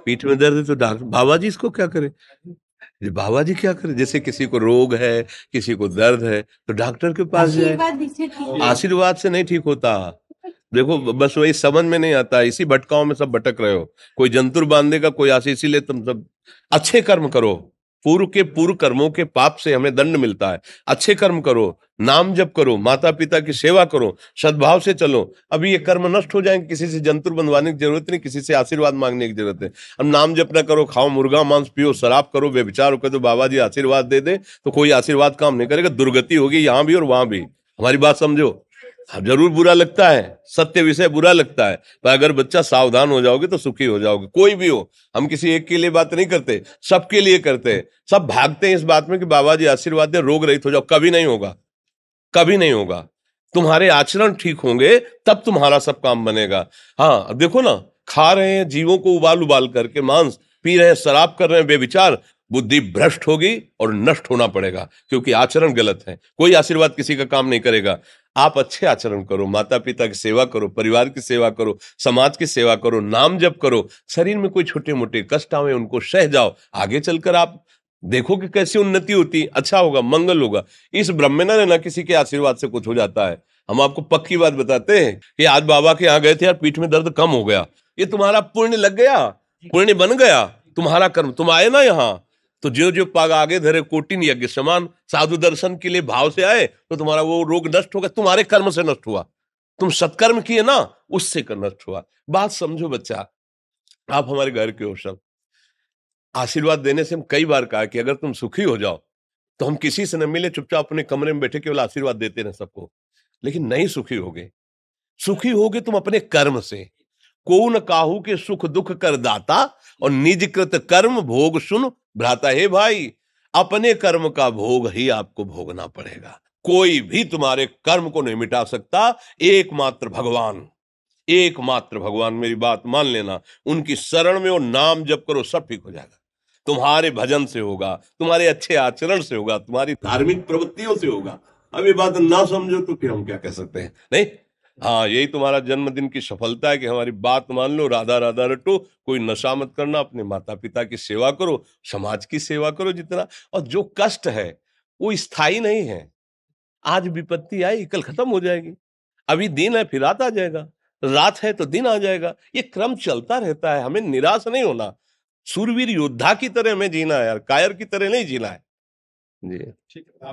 पीठ में दर्द है तो डॉक्टर बाबा जी इसको क्या करे, ये बाबा जी क्या करे। जैसे किसी को रोग है, किसी को दर्द है, तो डॉक्टर के पास जाए। आशीर्वाद से ठीक है। आशीर्वाद से नहीं ठीक होता। देखो बस वही समझ में नहीं आता, इसी भटकाओं में सब भटक रहे हो। कोई जंतुर बांधेगा, कोई आशीष, इसीलिए तुम सब अच्छे कर्म करो। पूर्व के पूर्व कर्मों के पाप से हमें दंड मिलता है। अच्छे कर्म करो, नाम जप करो, माता पिता की सेवा करो, सद्भाव से चलो। अभी ये कर्म नष्ट हो जाएंगे, किसी से जंतुर बंधवाने की जरूरत नहीं, किसी से आशीर्वाद मांगने की जरूरत है। अब नाम जप ना करो, खाओ मुर्गा मांस, पियो शराब, करो व्यभिचार करो, तो बाबा जी आशीर्वाद दे दे तो कोई आशीर्वाद काम नहीं करेगा। दुर्गति होगी यहाँ भी और वहां भी। हमारी बात समझो। जरूर बुरा लगता है, सत्य विषय बुरा लगता है, पर अगर बच्चा सावधान हो जाओगे तो सुखी हो जाओगे। कोई भी हो, हम किसी एक के लिए बात नहीं करते, सबके लिए करते हैं। सब भागते हैं इस बात में कि बाबा जी आशीर्वाद दे, रोग रहित हो जाओ। कभी नहीं होगा, कभी नहीं होगा। तुम्हारे आचरण ठीक होंगे तब तुम्हारा सब काम बनेगा। हाँ देखो ना, खा रहे हैं जीवों को उबाल उबाल करके मांस, पी रहे हैं शराब, कर रहे हैं बेविचार, बुद्धि भ्रष्ट होगी और नष्ट होना पड़ेगा, क्योंकि आचरण गलत है। कोई आशीर्वाद किसी का काम नहीं करेगा। आप अच्छे आचरण करो, माता पिता की सेवा करो, परिवार की सेवा करो, समाज की सेवा करो, नाम जप करो। शरीर में कोई छोटे मोटे कष्ट आवे उनको सह जाओ, आगे चलकर आप देखो कि कैसी उन्नति होती, अच्छा होगा, मंगल होगा। इस ब्रह्म में ना रहना, किसी के आशीर्वाद से कुछ हो जाता है। हम आपको पक्की बात बताते हैं कि आज बाबा के यहाँ गए थे यार, पीठ में दर्द कम हो गया। ये तुम्हारा पुण्य लग गया, पुण्य बन गया, तुम्हारा कर्म। तुम आए ना यहाँ, तो जो जो पाग आगे धरे कोटिन यज्ञ समान, साधु दर्शन के लिए भाव से आए तो तुम्हारा वो रोग नष्ट हो गया, तुम्हारे कर्म से नष्ट हुआ। तुम सत्कर्म किए ना, उससे कर नष्ट हुआ। बात समझो बच्चा, आप हमारे घर के हो सब। आशीर्वाद देने से हम कई बार कहा कि अगर तुम सुखी हो जाओ तो हम किसी से न मिले, चुपचाप अपने कमरे में बैठे केवल आशीर्वाद देते रहे सबको। लेकिन नहीं सुखी होगे, सुखी होगे तुम अपने कर्म से। को न काहू के सुख दुख कर दाता, और निज कृत कर्म भोग सुन भ्राता। हे भाई, अपने कर्म का भोग ही आपको भोगना पड़ेगा। कोई भी तुम्हारे कर्म को नहीं मिटा सकता, एकमात्र भगवान। एकमात्र भगवान, मेरी बात मान लेना। उनकी शरण में और नाम जप करो, सब ठीक हो जाएगा। तुम्हारे भजन से होगा, तुम्हारे अच्छे आचरण से होगा, तुम्हारी धार्मिक प्रवृत्तियों से होगा। अब ये बात ना समझो तो फिर हम क्या कह सकते हैं, नहीं। हाँ, यही तुम्हारा जन्मदिन की सफलता है कि हमारी बात मान लो, राधा राधा रटो, कोई नशा मत करना, अपने माता पिता की सेवा करो, समाज की सेवा करो जितना। और जो कष्ट है वो स्थायी नहीं है। आज विपत्ति आई, कल खत्म हो जाएगी। अभी दिन है, फिर रात आ जाएगा, रात है तो दिन आ जाएगा। ये क्रम चलता रहता है, हमें निराश नहीं होना। सूरवीर योद्धा की तरह हमें जीना है यार, कायर की तरह नहीं जीना है। जी ठीक है।